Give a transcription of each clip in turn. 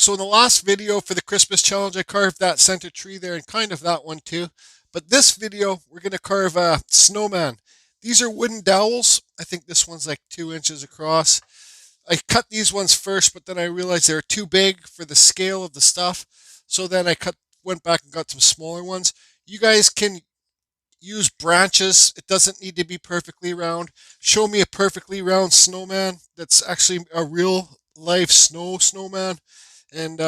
So in the last video for the Christmas challenge, I carved that center tree there and kind of that one too. But this video, we're going to carve a snowman. These are wooden dowels. I think this one's like 2 inches across. I cut these ones first, but then I realized they were too big for the scale of the stuff. So then went back and got some smaller ones. You guys can use branches. It doesn't need to be perfectly round. Show me a perfectly round snowman that's actually a real life snowman. And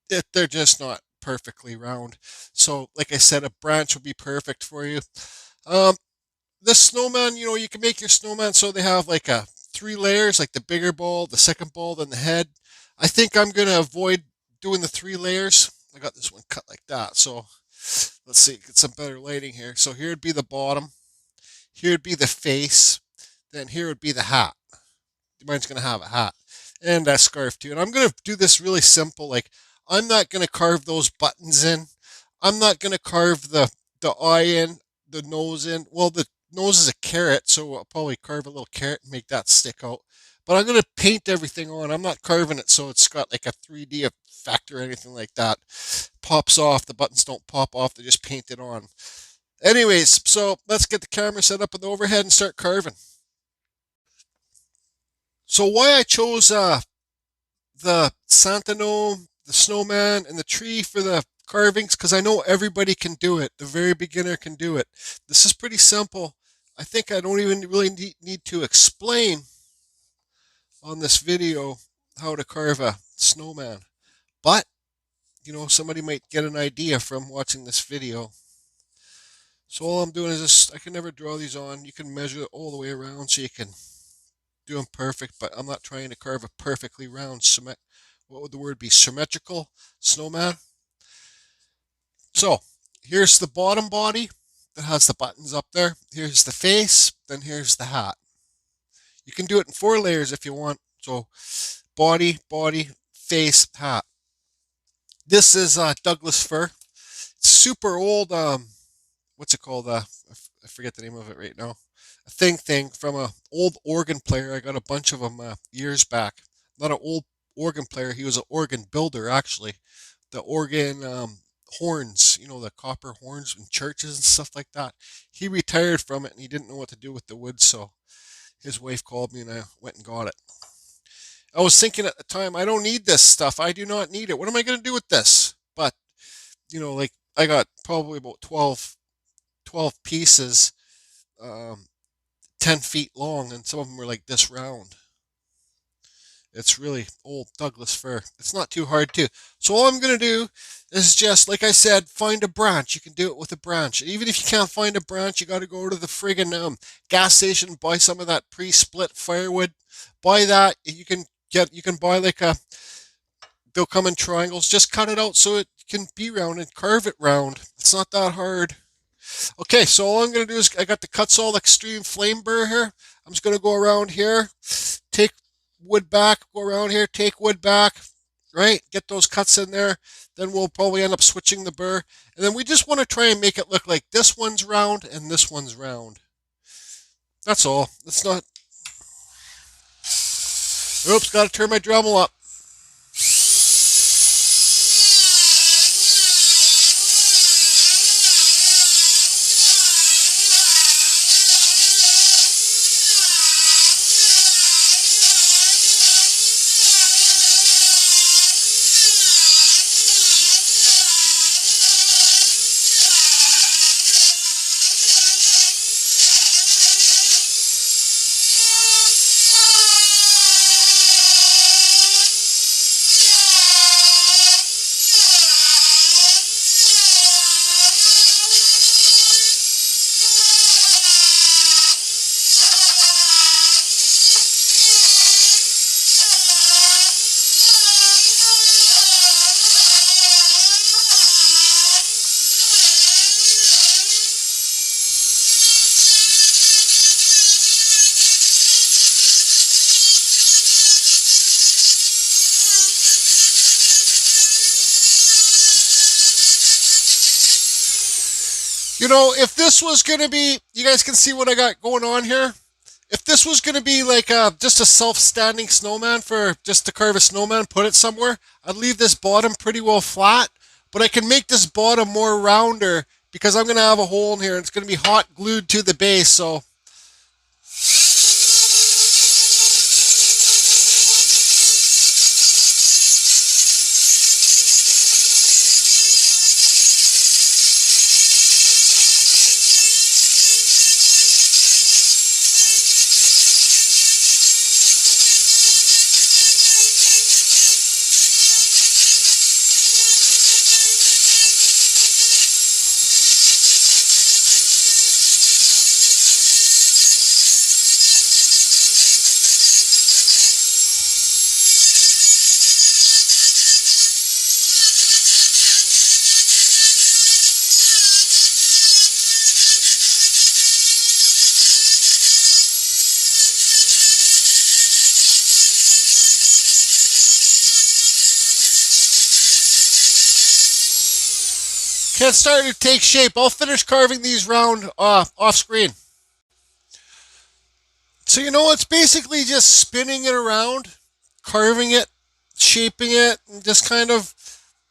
they're just not perfectly round. So, like I said, a branch would be perfect for you. Um, the snowman, you can make your snowman so they have like a 3 layers, like the bigger ball, the second ball, then the head. I think I'm gonna avoid doing the 3 layers. I got this one cut like that, so let's see, get some better lighting here. So here would be the bottom, here would be the face, then here would be the hat. Mine's gonna have a hat and a scarf too. And I'm gonna do this really simple. Like I'm not gonna carve those buttons in. I'm not gonna carve the eye in, the nose in. Well, the nose is a carrot, so I'll probably carve a little carrot and make that stick out. But I'm gonna paint everything on. I'm not carving it so it's got like a 3D effect or anything like that. Pops off. The buttons don't pop off. They just paint it on. Anyways, so let's get the camera set up in the overhead and start carving. So why I chose the Santano, the snowman, and the tree for the carvings, because I know everybody can do it. The very beginner can do it. This is pretty simple. I think I don't even really need to explain on this video how to carve a snowman. But, somebody might get an idea from watching this video. So all I'm doing is this. I can never draw these on. You can measure it all the way around so you can do them perfect, but I'm not trying to carve a perfectly round, what would the word be, symmetrical snowman. So here's the bottom body that has the buttons up there. Here's the face, then here's the hat. You can do it in 4 layers if you want. So body, face, hat. This is Douglas fir. It's super old. What's it called? I forget the name of it right now. A thing from a old organ player. I got a bunch of them years back. Not an old organ player. He was an organ builder, actually. The organ horns, the copper horns in churches and stuff like that. He retired from it and he didn't know what to do with the wood, so his wife called me and I went and got it. I was thinking at the time, I don't need this stuff. I do not need it. What am I going to do with this? But, like I got probably about 12 pieces, 10 feet long, and some of them were like this round. It's really old Douglas fir. It's not too hard to. So all I'm going to do is just, like I said, find a branch. You can do it with a branch. Even if you can't find a branch, you got to go to the friggin' gas station, buy some of that pre-split firewood. Buy that. You can buy like they'll come in triangles. Just cut it out so it can be round and carve it round. It's not that hard. Okay, so all I'm going to do is I got the Kutzall Extreme Flame Burr here. I'm just going to go around here, take wood back, go around here, take wood back, right? Get those cuts in there. Then we'll probably end up switching the burr. And then we just want to try and make it look like this one's round and this one's round. That's all. It's not... Oops, got to turn my Dremel up. If this was going to be, you guys can see what I got going on here. If this was going to be like just a self-standing snowman for just to carve a snowman, put it somewhere, I'd leave this bottom pretty well flat, but I can make this bottom more rounder because I'm going to have a hole in here and it's going to be hot glued to the base. So can't start to take shape. I'll finish carving these round off screen. So it's basically just spinning it around, carving it, shaping it, and just kind of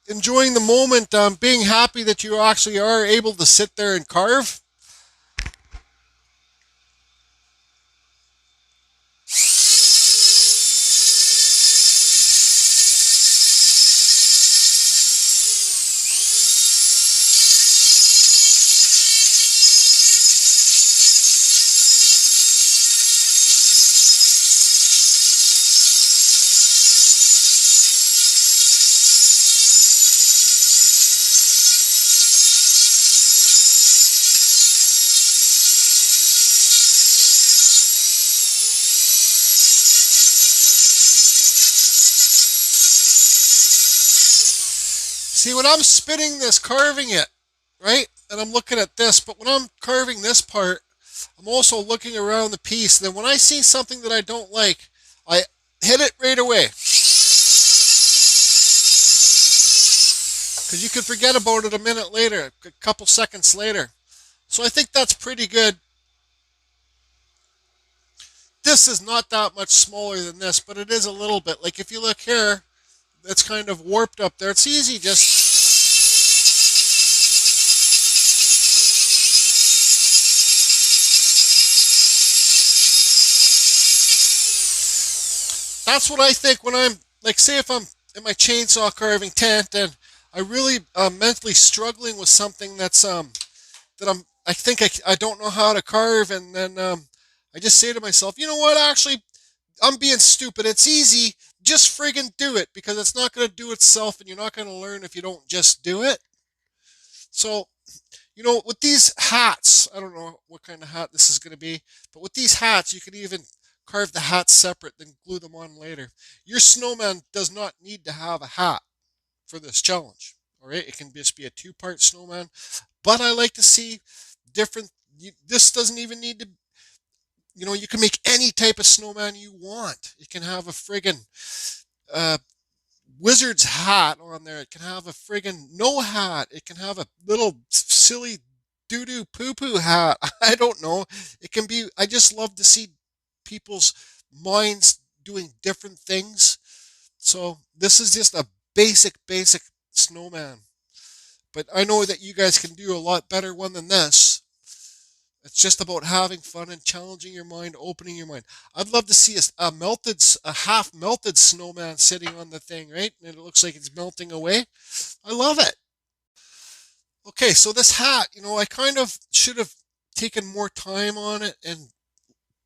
enjoying the moment, being happy that you actually are able to sit there and carve. See, when I'm spinning this, carving it, right? And I'm looking at this, but when I'm carving this part, I'm also looking around the piece. And then when I see something that I don't like, I hit it right away. Because you could forget about it a minute later, a couple seconds later. So I think that's pretty good. This is not that much smaller than this, but it is a little bit. Like if you look here, it's kind of warped up there. It's easy just that's what I think when I'm like, say if I'm in my chainsaw carving tent and I really mentally struggling with something that I think I don't know how to carve, and then I just say to myself, you know what? Actually, I'm being stupid. It's easy. Just friggin' do it because it's not going to do itself, and you're not going to learn if you don't just do it. So with these hats, I don't know what kind of hat this is going to be, but with these hats, you can even carve the hats separate, then glue them on later. Your snowman does not need to have a hat for this challenge. All right, it can just be a two-part snowman, but I like to see different. This doesn't even need to. You can make any type of snowman you want. You can have a friggin' uh, wizard's hat on there. It can have a friggin' no hat. It can have a little silly doo doo poo poo hat. I don't know. It can be. I just love to see people's minds doing different things. So this is just a basic snowman. But I know that you guys can do a lot better one than this. It's just about having fun and challenging your mind, opening your mind. I'd love to see a half melted snowman sitting on the thing, right? And it looks like it's melting away. I love it. Okay, so this hat, I kind of should have taken more time on it and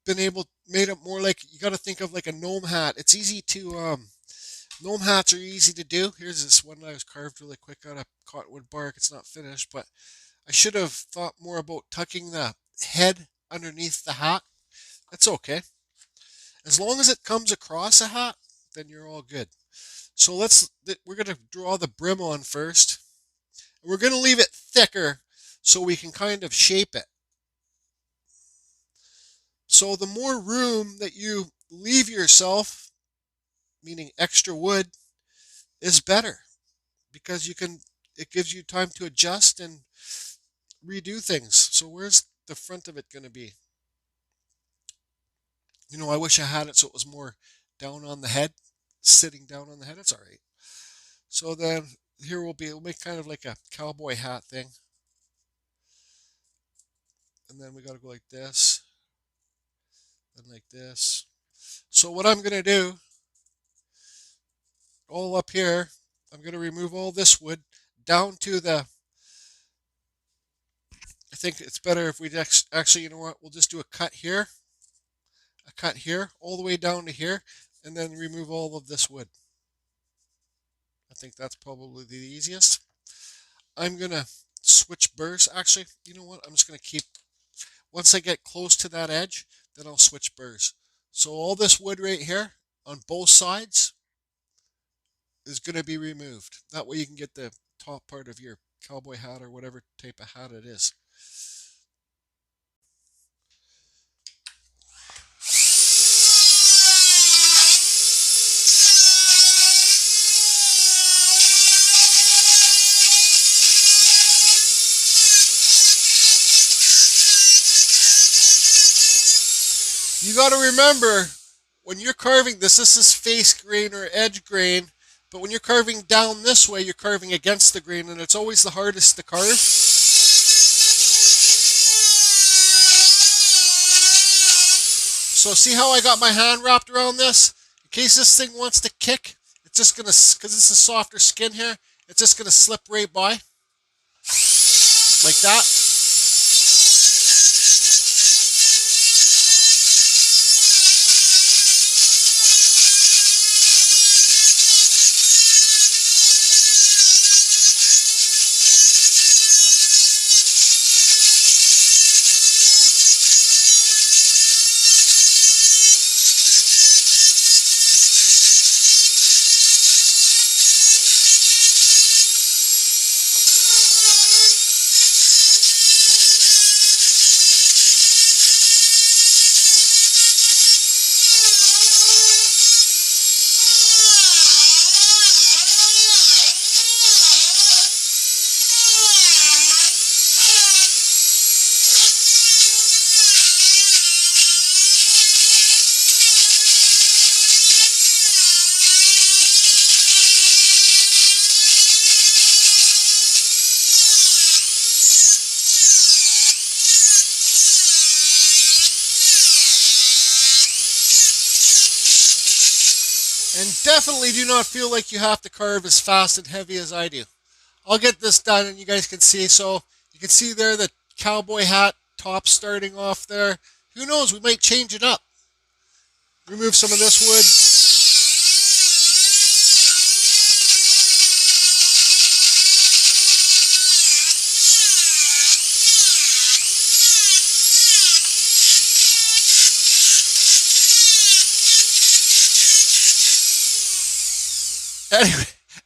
been able made it more like you got to think of like a gnome hat. It's easy to gnome hats are easy to do. Here's this one that I was carved really quick out of cottonwood bark. It's not finished, but I should have thought more about tucking the head underneath the hat. That's okay. As long as it comes across a hat, then you're all good. So we're going to draw the brim on first. And we're going to leave it thicker so we can kind of shape it. So the more room that you leave yourself, meaning extra wood, is better because it gives you time to adjust and redo things. So where's the front of it going to be? I wish I had it so it was more down on the head, sitting down on the head. It's all right. So then here we'll make kind of like a cowboy hat thing. And then we got to go like this, and like this. So what I'm going to do, all up here, I'm going to remove all this wood down to the, I think it's better if we actually, you know what, we'll just do a cut here, all the way down to here, and then remove all of this wood. I think that's probably the easiest. I'm going to switch burrs. Actually, you know what, I'm just going to keep, once I get close to that edge, then I'll switch burrs. So all this wood right here on both sides is going to be removed. That way you can get the top part of your cowboy hat or whatever type of hat it is. You got to remember, when you're carving this is face grain or edge grain, but when you're carving down this way, you're carving against the grain, and it's always the hardest to carve. So see how I got my hand wrapped around this? In case this thing wants to kick, it's just going to, because this is softer skin here, it's just going to slip right by. Like that. And definitely do not feel like you have to carve as fast and heavy as I do. I'll get this done and you guys can see. So you can see there the cowboy hat top starting off there. Who knows, we might change it up. Remove some of this wood.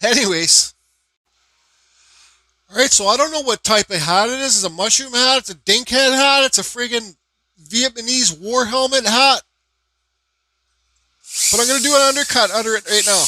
Anyways, all right, so I don't know what type of hat it is. It's a mushroom hat, it's a dinkhead hat, it's a friggin' Vietnamese war helmet hat. But I'm going to do an undercut under it right now.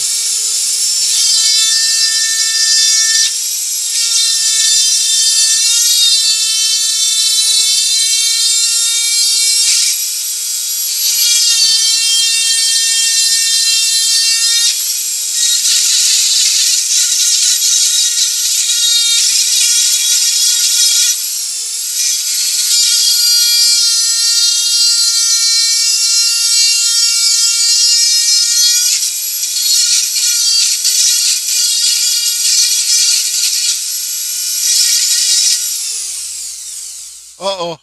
Uh-oh.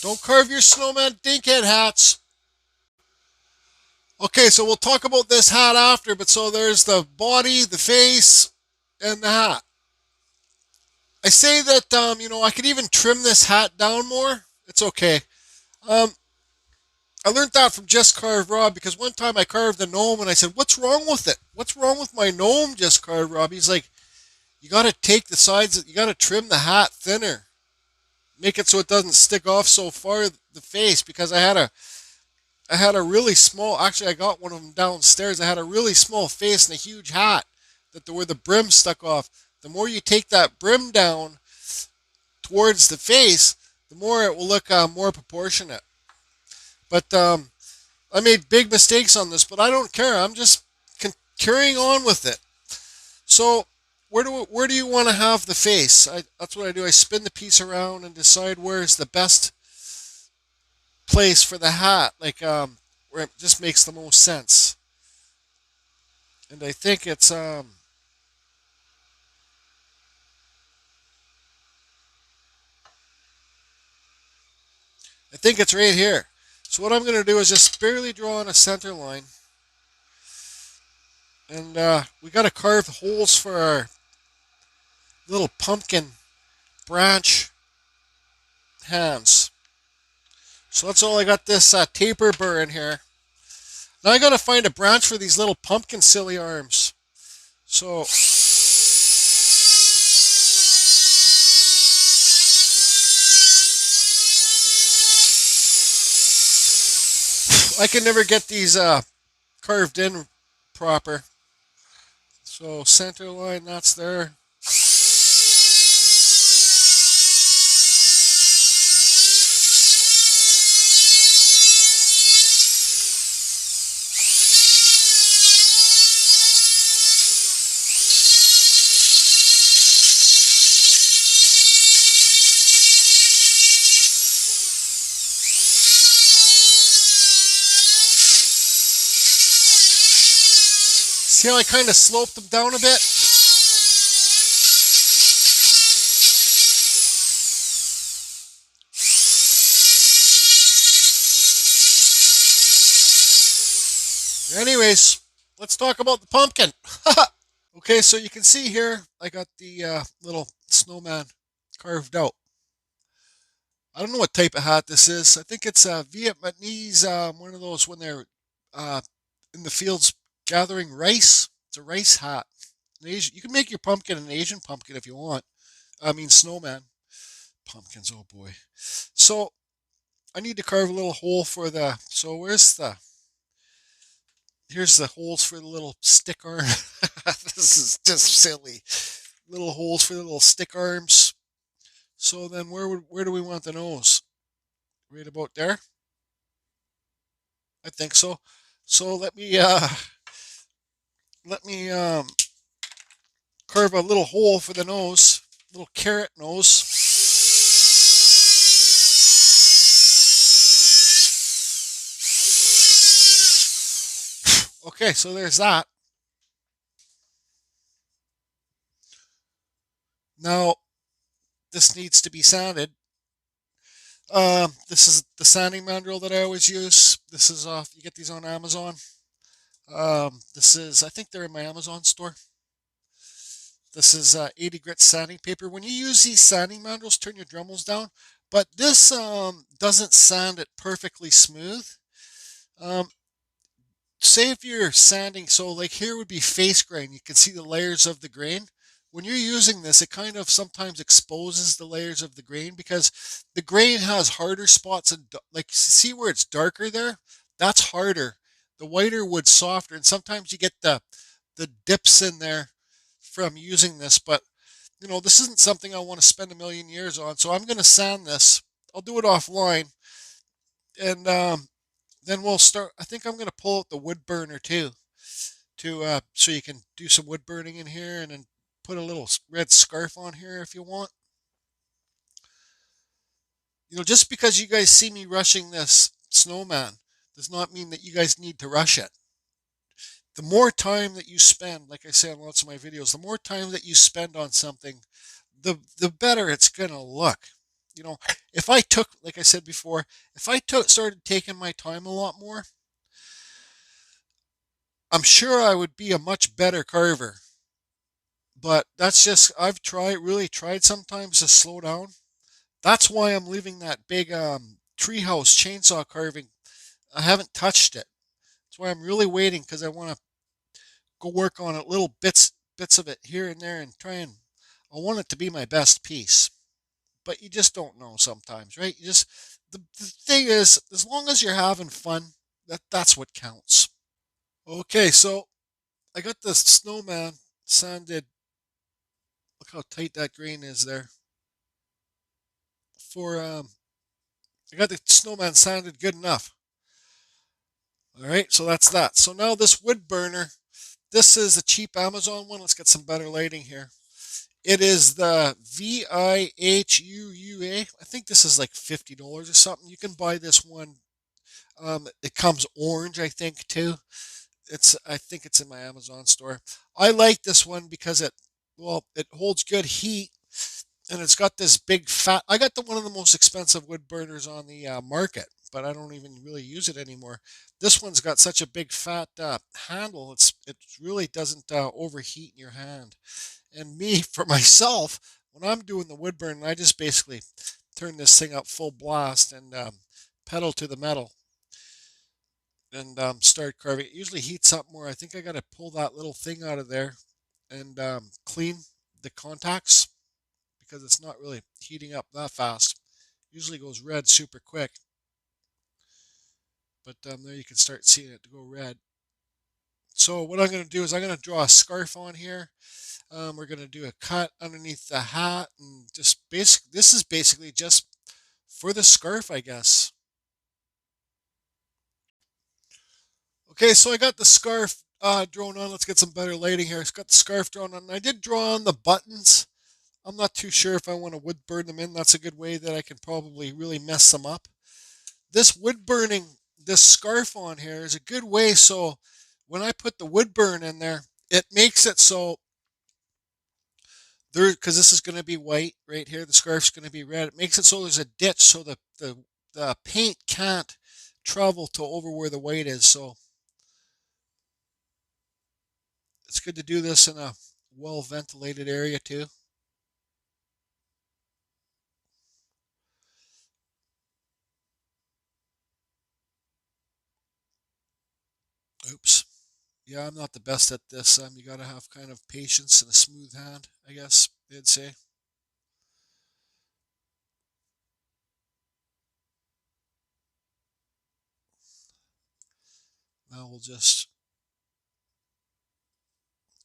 Don't carve your snowman dinkhead hats. Okay, so we'll talk about this hat after, but so there's the body, the face, and the hat. I say that, I could even trim this hat down more. It's okay. I learned that from Just Carve Rob, because one time I carved a gnome and I said, what's wrong with it? What's wrong with my gnome, Just Carve Rob? He's like, You got to take the sides, you got to trim the hat thinner. Make it so it doesn't stick off so far the face, because I had a really small, actually I got one of them downstairs. I had a really small face and a huge hat where the brim stuck off. The more you take that brim down towards the face, the more it will look more proportionate. But I made big mistakes on this, but I don't care. I'm just carrying on with it. So where do you want to have the face? That's what I do. I spin the piece around and decide where's the best place for the hat, like where it just makes the most sense. And I think it's right here. So what I'm going to do is just barely draw on a center line, and we got to carve holes for our little pumpkin branch hands. So that's all I got this taper burr in here. Now I got to find a branch for these little pumpkin silly arms. So I can never get these carved in proper. So center line, that's there. See how I kind of sloped them down a bit? Anyways, let's talk about the pumpkin. Okay, so you can see here, I got the little snowman carved out. I don't know what type of hat this is. I think it's a Vietnamese, one of those when they're uh, in the fields gathering rice. It's a rice hat. You can make your pumpkin an Asian pumpkin if you want. I mean, snowman. Pumpkins, oh boy. So I need to carve a little hole for so here's the holes for the little stick arm. This is just silly. Little holes for the little stick arms. So then where do we want the nose? Right about there? I think so. So let me carve a little hole for the nose, little carrot nose. Okay, so there's that. Now this needs to be sanded. This is the sanding mandrel that I always use. This is off. You get these on Amazon. This is, I think they're in my Amazon store. This is 80 grit sanding paper. When you use these sanding mandrels, turn your Dremels down. But this doesn't sand it perfectly smooth. Um, Say if you're sanding, so like here would be face grain. You can see the layers of the grain. When you're using this, it kind of sometimes exposes the layers of the grain because the grain has harder spots, and like see where it's darker there? That's harder. The whiter wood's softer, and sometimes you get the dips in there from using this. But this isn't something I want to spend a million years on, so I'm going to sand this. I'll do it offline, and then we'll start. I think I'm going to pull out the wood burner too, to so you can do some wood burning in here, and then put a little red scarf on here if you want. Just because you guys see me rushing this snowman does not mean that you guys need to rush it. The more time that you spend, like I say in lots of my videos, the more time that you spend on something, the better it's going to look. If I took, like I said before, if I started taking my time a lot more, I'm sure I would be a much better carver. But that's just, I've really tried sometimes to slow down. That's why I'm leaving that big treehouse chainsaw carving. I haven't touched it. That's why I'm really waiting, because I want to go work on it, little bits of it here and there, and try and I want it to be my best piece. But you just don't know sometimes, right? The thing is, as long as you're having fun, that's what counts. Okay, so I got the Snowman sanded. Look how tight that grain is there. For I got the Snowman sanded good enough. All right, so that's that. So now this wood burner, this is a cheap Amazon one. Let's get some better lighting here. It is the VIHUUA. I think this is like $50 or something. You can buy this one. It comes orange, I think, too. I think it's in my Amazon store. I like this one because it holds good heat, and it's got this big fat. I got the one of the most expensive wood burners on the market, but I don't even really use it anymore. This one's got such a big fat handle. It really doesn't overheat in your hand. And me, for myself, when I'm doing the wood burning, I just basically turn this thing up full blast and pedal to the metal and start carving. It usually heats up more. I think I got to pull that little thing out of there and clean the contacts because it's not really heating up that fast. Usually goes red super quick, but there you can start seeing it to go red. So what I'm going to do is I'm going to draw a scarf on here. We're going to do a cut underneath the hat and just this is basically just for the scarf, I guess. Okay, so I got the scarf drawn on. Let's get some better lighting here. It's got the scarf drawn on. I did draw on the buttons. I'm not too sure if I want to wood burn them in. That's a good way that I can probably really mess them up. This wood burning, this scarf on here is a good way. So when I put the wood burn in there, it makes it so there, because this is going to be white right here. The scarf's going to be red. It makes it so there's a ditch so the paint can't travel to over where the white is. So it's good to do this in a well ventilated area too. Oops. Yeah, I'm not the best at this. You got to have kind of patience and a smooth hand, I guess they'd say. Now we'll just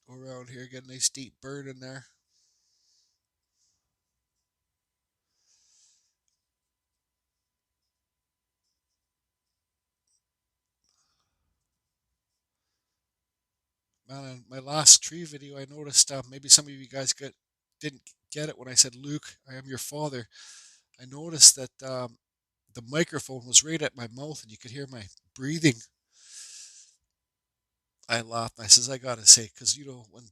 go around here, get a nice deep bird in there. Man, in my last tree video, I noticed maybe some of you guys didn't get it when I said, Luke, I am your father. I noticed that the microphone was right at my mouth and you could hear my breathing. I laughed. I says, I gotta say, because when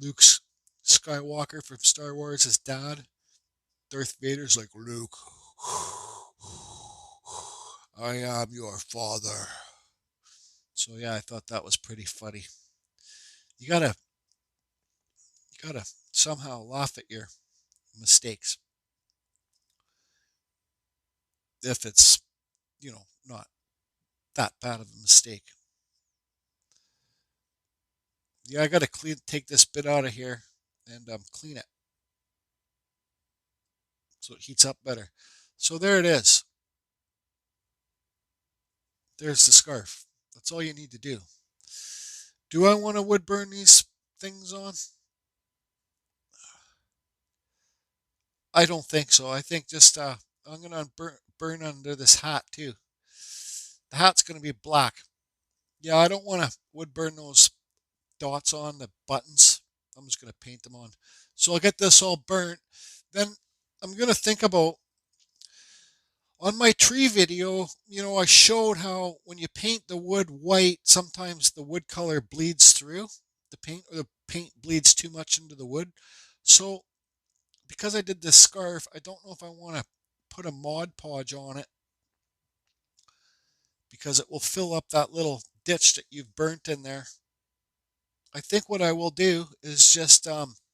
Luke's Skywalker from Star Wars, his dad, Darth Vader's like, Luke, I am your father. So yeah, I thought that was pretty funny. You gotta somehow laugh at your mistakes if it's not that bad of a mistake. Yeah, I gotta take this bit out of here and clean it so it heats up better. So there it is. There's the scarf. That's all you need to do. Do I want to wood burn these things on? I don't think so. I think just I'm gonna burn under this hat too. The hat's gonna be black. Yeah, I don't want to wood burn those dots on the buttons. I'm just gonna paint them on. So I'll get this all burnt. Then I'm gonna think about on my tree video, I showed how when you paint the wood white, sometimes the wood color bleeds through the paint or the paint bleeds too much into the wood. So because I did this scarf, I don't know if I want to put a Mod Podge on it because it will fill up that little ditch that you've burnt in there. I think what I will do is just,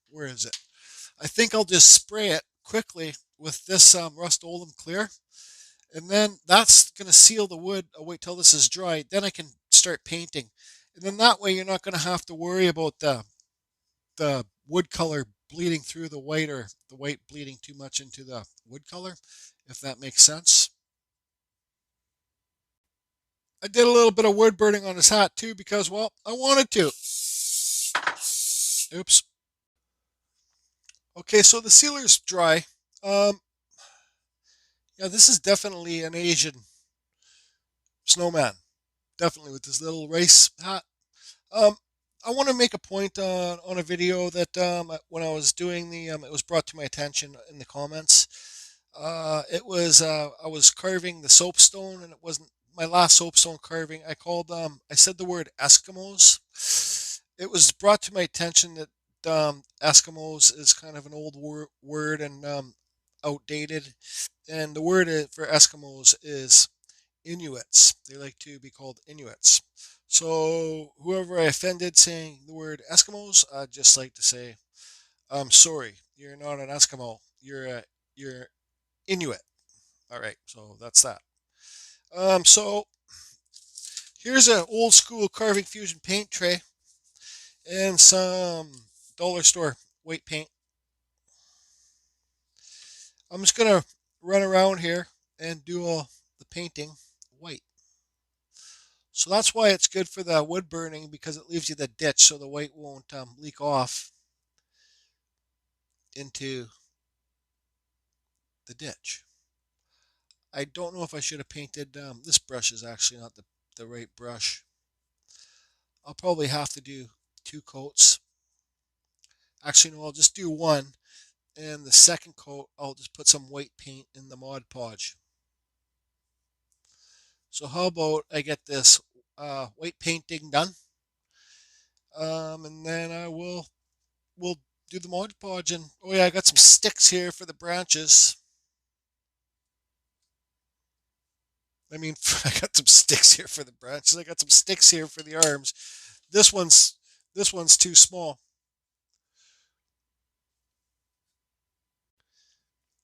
where is it? I think I'll just spray it quickly with this Rust-Oleum Clear. And then that's going to seal the wood. I'll wait till this is dry. Then I can start painting. And then that way you're not going to have to worry about the wood color bleeding through the white or the white bleeding too much into the wood color, if that makes sense. I did a little bit of wood burning on his hat too because, well, I wanted to. Oops. Okay, so the sealer's dry. Yeah, this is definitely an Asian snowman. Definitely with this little race hat. Um, I want to make a point on a video that when I was doing it was brought to my attention in the comments. It was I was carving the soapstone, and it wasn't my last soapstone carving. I said the word Eskimos. It was brought to my attention that Eskimos is kind of an old word and outdated, and the word for Eskimos is Inuits. They like to be called Inuits. So whoever I offended saying the word Eskimos, I'd just like to say, I'm sorry. You're not an Eskimo. You're Inuit. All right. So that's that. So here's an old school carving fusion paint tray and some dollar store white paint. I'm just gonna run around here and do all the painting white. So that's why it's good for the wood burning, because it leaves you the ditch so the white won't leak off into the ditch. I don't know if I should have painted, this brush is actually not the right brush. I'll probably have to do 2 coats. Actually, no, I'll just do one. And the second coat, I'll just put some white paint in the Mod Podge. So how about I get this white painting done, and then we'll do the Mod Podge. And oh yeah, I got some sticks here for the branches. I mean, I got some sticks here for the branches. I got some sticks here for the arms. This one's too small.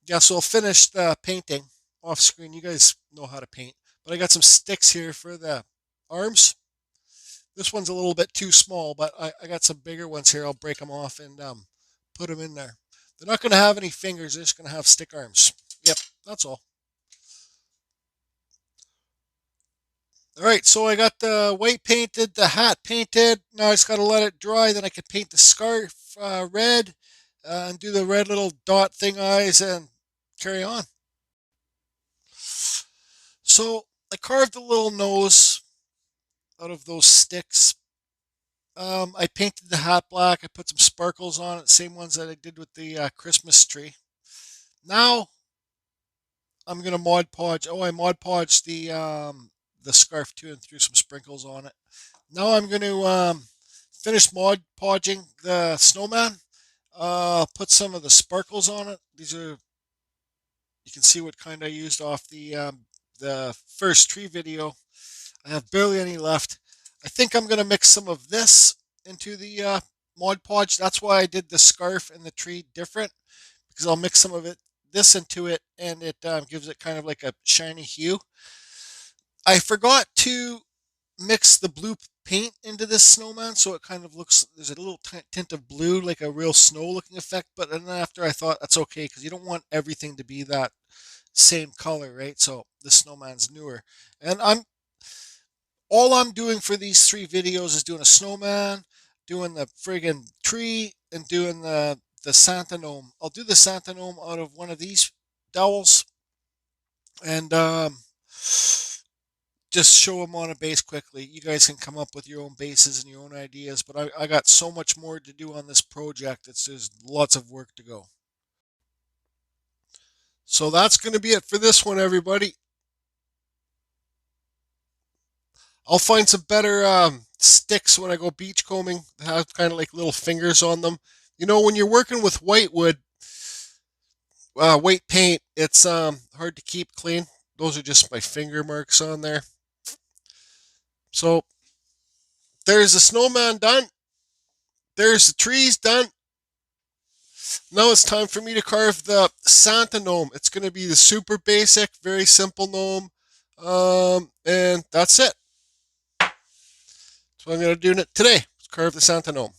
Yeah, so I'll finish the painting off screen. You guys know how to paint, but I got some sticks here for the arms. This one's a little bit too small, but I got some bigger ones here. I'll break them off and put them in there. They're not going to have any fingers. They're just going to have stick arms. Yep, that's all. All right, so I got the white painted, the hat painted. Now I just got to let it dry. Then I could paint the scarf red and do the red little dot thing eyes and carry on. So I carved a little nose out of those sticks. I painted the hat black. I put some sparkles on it, same ones that I did with the Christmas tree. Now I'm gonna Mod Podge. Oh, I Mod Podged the scarf too and threw some sprinkles on it. Now I'm going to finish Mod Podging the snowman. Put some of the sparkles on it. These are, you can see what kind I used off the first tree video. I have barely any left. I think I'm going to mix some of this into the Mod Podge. That's why I did the scarf and the tree different, because I'll mix some of this into it, and it gives it kind of like a shiny hue. I forgot to mix the blue paint into this snowman, so it kind of looks, there's a little tint of blue, like a real snow looking effect. But then after I thought that's okay, because you don't want everything to be that same color, right? So the snowman's newer. And all I'm doing for these 3 videos is doing a snowman, doing the friggin' tree, and doing the Santa gnome. I'll do the Santa gnome out of one of these dowels, and just show them on a base quickly. You guys can come up with your own bases and your own ideas, but I got so much more to do on this project. There's lots of work to go. So that's going to be it for this one, everybody. I'll find some better sticks when I go beachcombing that have kind of like little fingers on them. You know, when you're working with white wood, white paint, it's hard to keep clean. Those are just my finger marks on there. So there's the snowman done. There's the trees done. Now it's time for me to carve the Santa gnome. It's going to be the super basic, very simple gnome. And that's it. So I'm going to do it today. Carve the Santa gnome.